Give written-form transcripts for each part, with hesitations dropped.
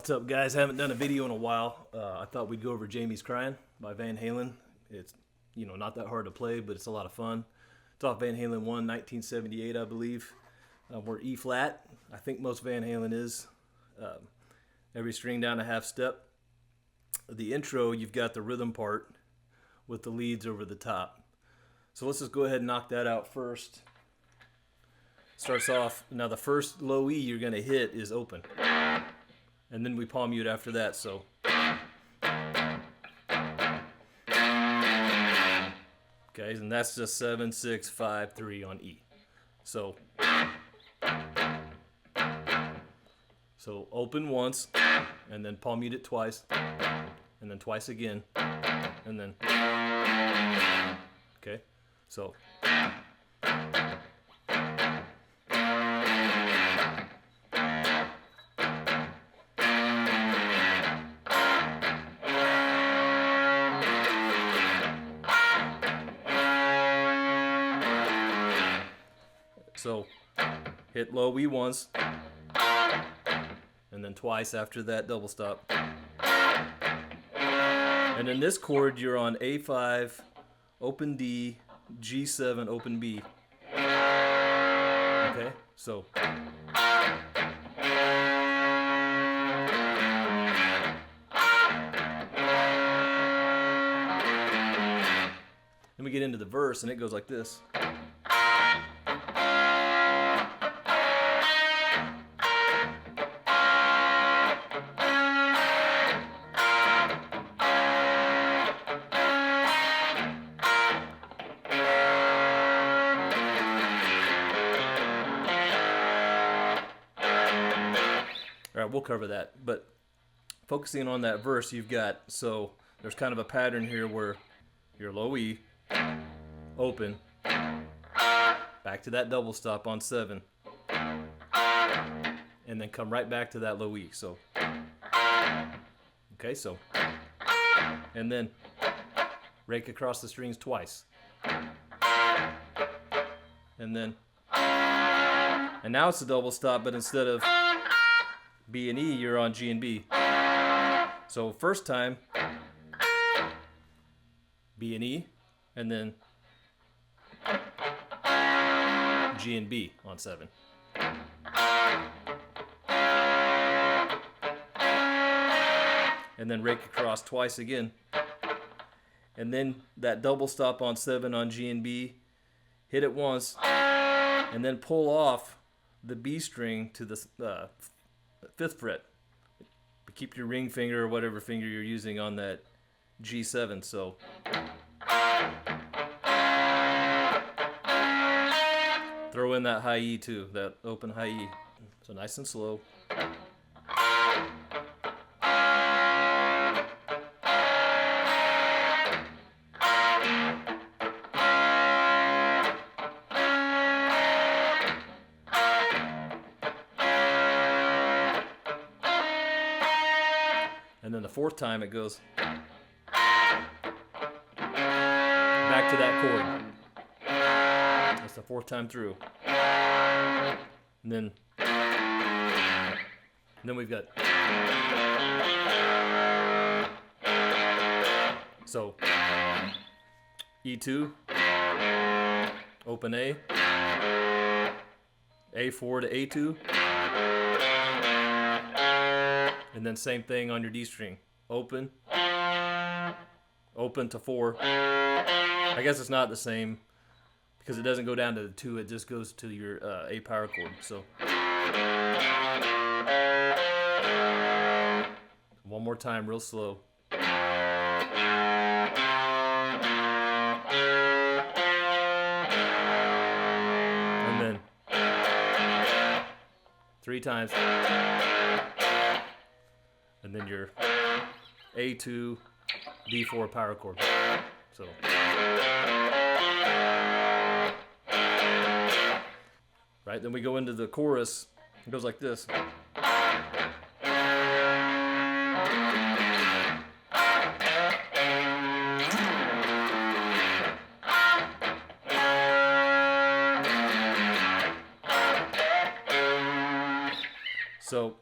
What's up, guys? Haven't done a video in a while. I thought we'd go over Jamie's Cryin by Van Halen. It's, not that hard to play, but it's a lot of fun. It's off Van Halen 1, 1978, I believe. We're E flat. I think most Van Halen is. Every string down a half step. The intro, you've got the rhythm part with the leads over the top. So let's just go ahead and knock that out first. Starts off, now the first low E you're going to hit is open. And then we palm mute after that, so. Okay, and that's just 7, 6, 5, 3 on E. So open once, and then palm mute it twice, and then twice again, and then, okay, so. So hit low E once, and then twice after that double stop. And in this chord, you're on A5, open D, G7, open B. Okay, so. Then we get into the verse, and it goes like this. All right, we'll cover that, but focusing on that verse, you've got, so there's kind of a pattern here where you're low E, open, back to that double stop on 7, and then come right back to that low E, so, okay, so, and then rake across the strings twice, and then, and now it's a double stop, but instead of B and E, you're on G and B. So first time, B and E, and then G and B on 7. And then rake across twice again. And then that double stop on 7 on G and B, hit it once, and then pull off the B string to the 5th fret. But keep your ring finger or whatever finger you're using on that G7. So throw in that high E too, that open high E. So nice and slow. And then the 4th time it goes back to that chord. That's the 4th time through. And then we've got, so E2, open A, A4 to A2, and then same thing on your D string. Open to 4. I guess it's not the same because it doesn't go down to the 2. It just goes to your A power chord. So one more time, real slow. And then 3 times. And then your A2, D4 power chord. So, right, then we go into the chorus. It goes like this. So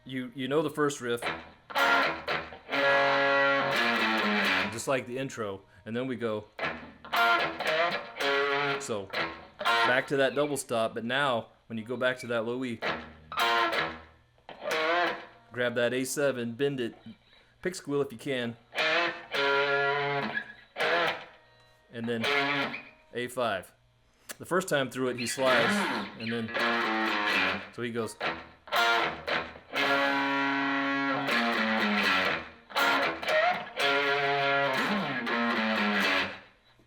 you know the first riff, just like the intro, and then we go. So back to that double stop, but now when you go back to that low E, grab that A7, bend it, pick squeal if you can, and then A5. The first time through it, he slides, and then so he goes.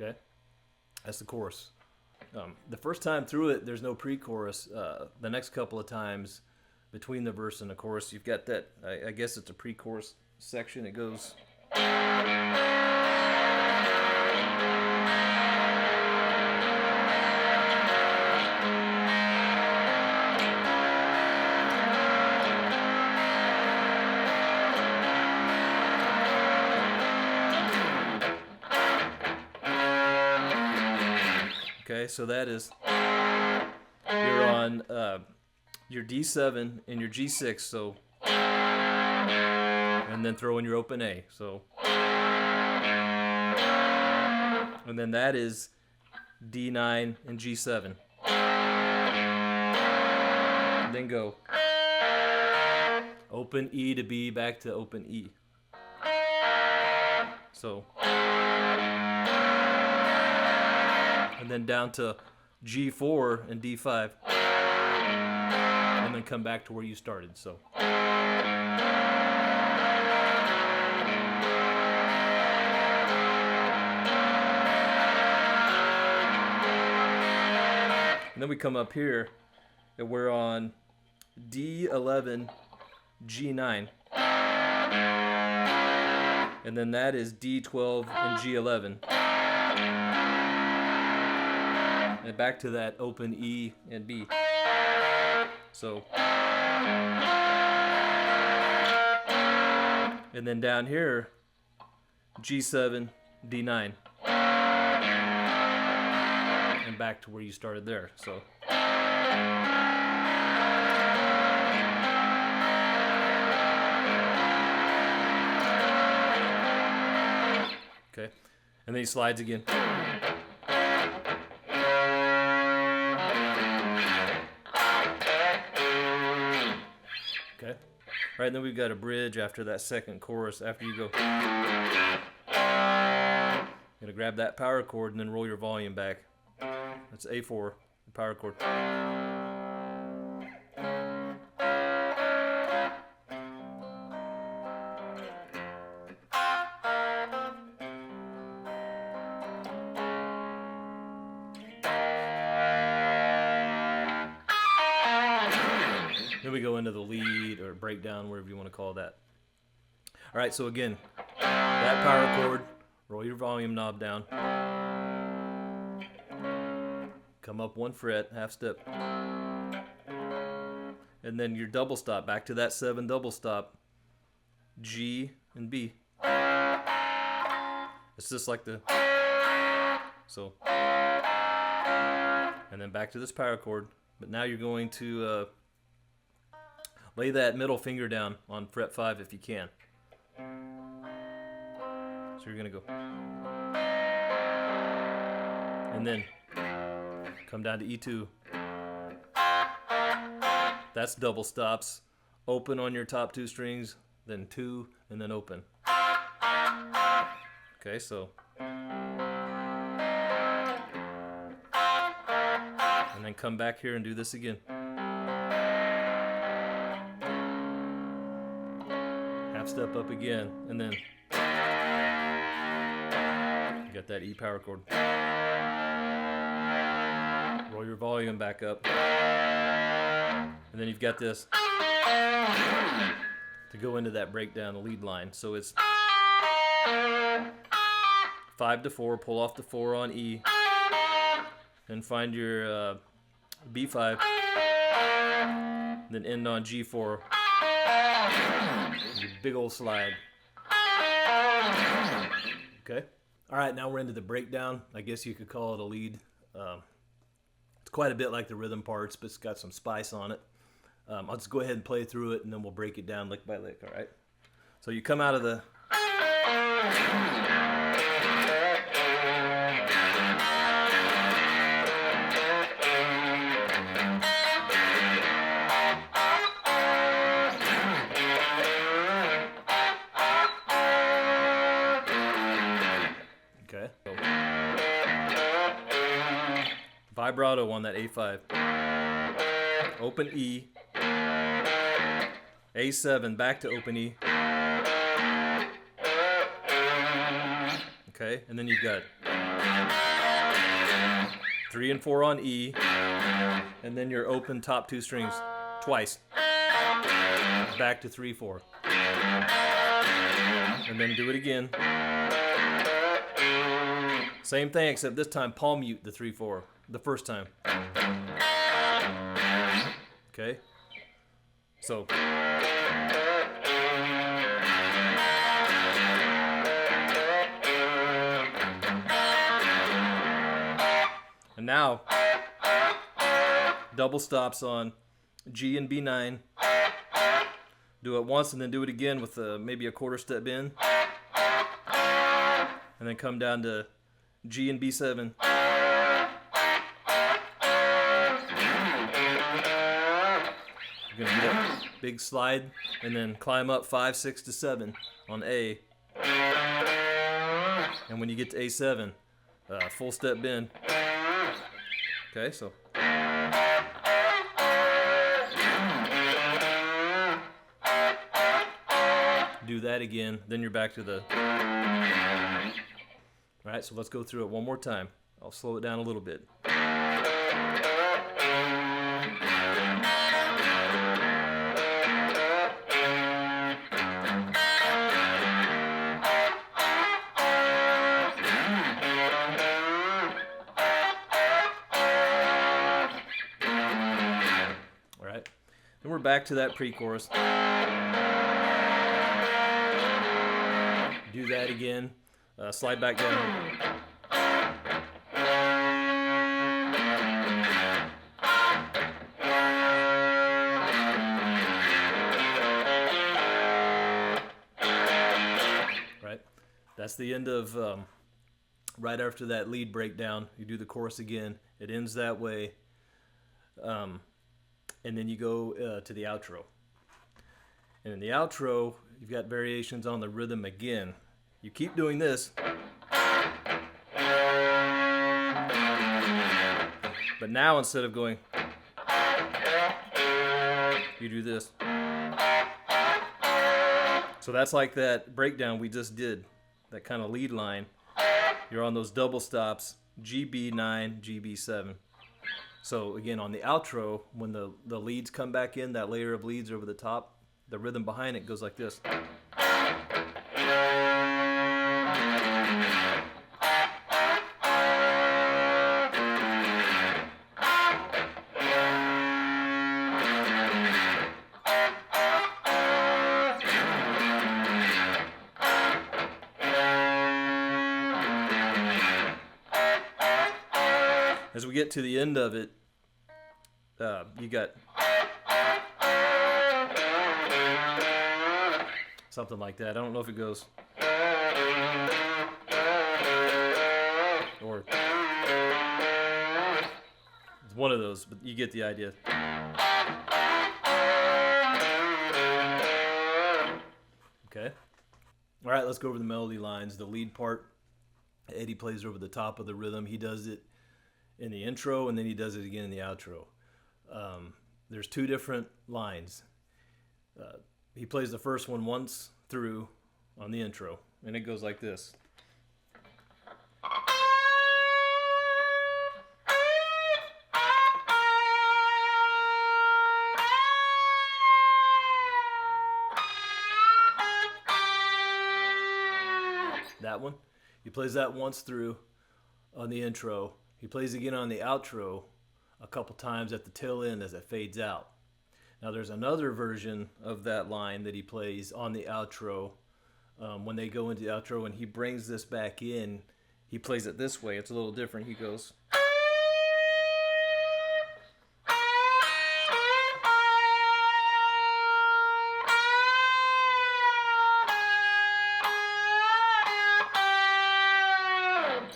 Okay, that's the chorus. The first time through it, there's no pre-chorus. The next couple of times between the verse and the chorus, you've got that, I guess it's a pre-chorus section. It goes. Okay, so that is, you're on your D7 and your G6, so, and then throw in your open A, so, and then that is D9 and G7. And then go open E to B, back to open E. So, and then down to G4 and D5, and then come back to where you started. So, and then we come up here, and we're on D11, G9, and then that is D12 and G11. And back to that open E and B. So, and then down here, G7, D9, and back to where you started there. So, okay, and then he slides again. Okay. Right, then we've got a bridge after that second chorus. After you go, you're gonna grab that power chord and then roll your volume back. That's A4, the power chord. Then we go into the lead or breakdown, whatever you want to call that. All right, so again, that power chord, roll your volume knob down, come up one fret, half step, and then your double stop, back to that 7 double stop, G and B. It's just like the, so, and then back to this power chord, but now you're going to lay that middle finger down on fret 5 if you can. So you're going to go. And then come down to E2. That's double stops. Open on your top 2 strings, then 2, and then open. Okay, so. And then come back here and do this again. Step up again, and then you got that E power chord. Roll your volume back up, and then you've got this to go into that breakdown, the lead line. So it's 5 to 4, pull off the 4 on E, and find your B5, then end on G4. Big old slide. Okay. All right, now we're into the breakdown. I guess you could call it a lead. It's quite a bit like the rhythm parts, but it's got some spice on it. I'll just go ahead and play through it, and then we'll break it down lick by lick, all right? So you come out of the... Okay. Vibrato on that A5. Open E. A7, back to open E. Okay, and then you've got 3 and 4 on E, and then your open top 2 strings twice. Back to 3, 4. And then do it again. Same thing, except this time palm mute the 3, 4, the first time. Okay? So. And now, double stops on G and B9. Do it once and then do it again with maybe a quarter step bend. And then come down to G and B7. You're going to get a big slide and then climb up 5, 6 to 7 on A. And when you get to A7, full step bend. Okay, so. Do that again, then you're back to the. All right, so let's go through it one more time. I'll slow it down a little bit. All right, then we're back to that pre-chorus. Do that again. Slide back down. Right. That's the end of right after that lead breakdown. You do the chorus again. It ends that way. And then you go to the outro. And in the outro, you've got variations on the rhythm again. You keep doing this. But now instead of going, you do this. So that's like that breakdown we just did, that kind of lead line. You're on those double stops, GB9, GB7. So again, on the outro, when the leads come back in, that layer of leads over the top, the rhythm behind it goes like this. As we get to the end of it, you got something like that. I don't know if it goes or it's one of those, but you get the idea. Okay. All right, let's go over the melody lines. The lead part, Eddie plays over the top of the rhythm. He does it in the intro, and then he does it again in the outro. There's 2 different lines. He plays the first one once through on the intro, and it goes like this. That one. He plays that once through on the intro. He plays again on the outro a couple times at the tail end as it fades out. Now there's another version of that line that he plays on the outro. When they go into the outro and he brings this back in, he plays it this way. It's a little different. He goes.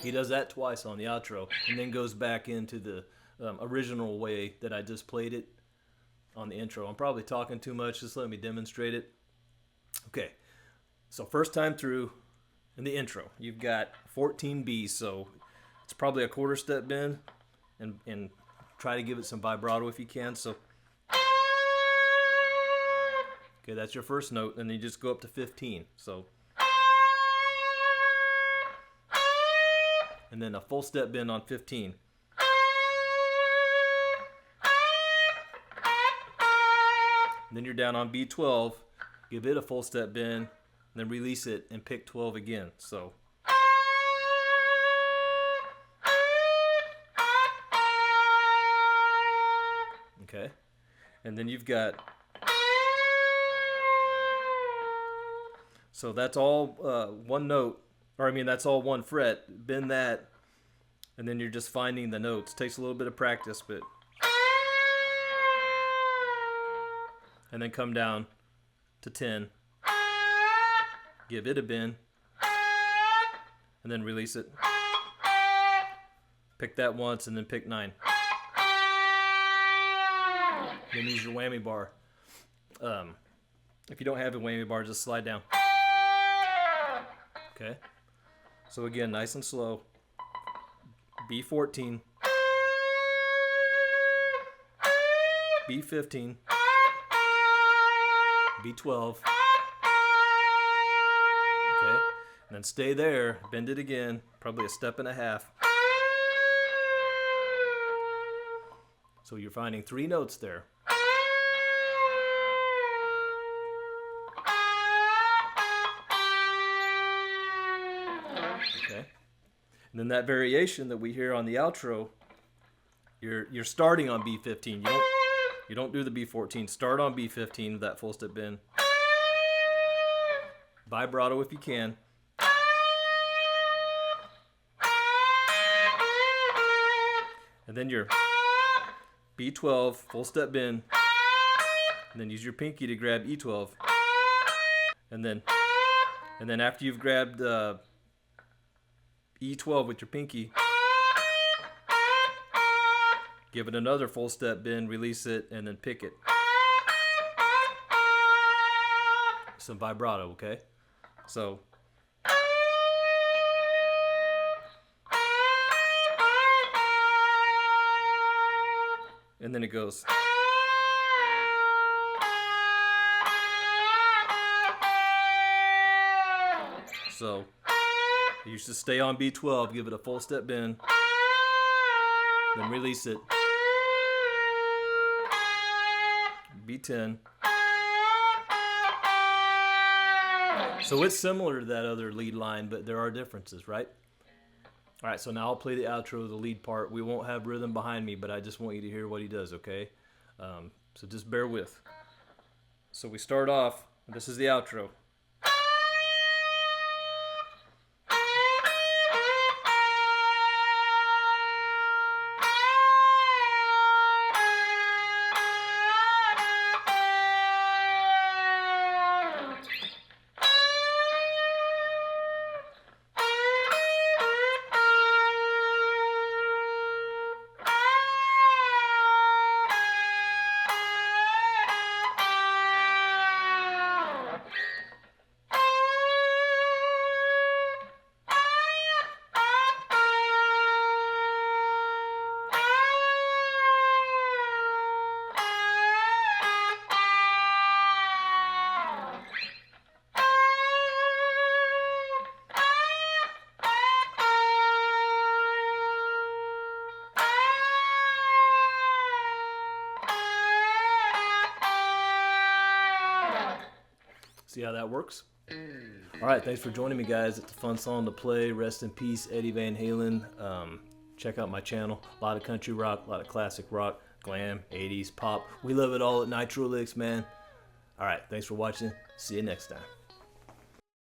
He does that twice on the outro, and then goes back into the original way that I just played it on the intro. I'm probably talking too much. Just let me demonstrate it. Okay, so first time through in the intro, you've got 14 Bs, so it's probably a quarter step bend, and try to give it some vibrato if you can. So, okay, that's your first note, and then you just go up to 15. So, and then a full step bend on 15. And then you're down on B12, give it a full step bend, and then release it and pick 12 again. So, okay, and then you've got, so that's all one note, or I mean that's all one fret. Bend that, and then you're just finding the notes. Takes a little bit of practice, but, and then come down to 10, give it a bend, and then release it. Pick that once, and then pick 9. Then use your whammy bar. If you don't have a whammy bar, just slide down. Okay. So again, nice and slow. B14, B15, B12. Okay. And then stay there. Bend it again. Probably a step and a half. So you're finding 3 notes there. Okay. And then that variation that we hear on the outro, you're starting on B15. You don't do the B14. Start on B15 with that full step bend. Vibrato if you can. And then your B12, full step bend. And then use your pinky to grab E12. And then after you've grabbed E12 with your pinky, give it another full step bend, release it, and then pick it. Some vibrato, okay? So, and then it goes. So, you should stay on B12, give it a full step bend, then release it. B10. So it's similar to that other lead line, but there are differences, right? All right, so now I'll play the outro, the lead part. We won't have rhythm behind me, but I just want you to hear what he does, okay? So just bear with. So we start off, this is the outro. See how that works? All right, thanks for joining me, guys. It's a fun song to play. Rest in peace, Eddie Van Halen. Check out my channel. A lot of country rock, a lot of classic rock, glam, 80s, pop. We love it all at Nitro Licks, man. All right, thanks for watching. See you next time.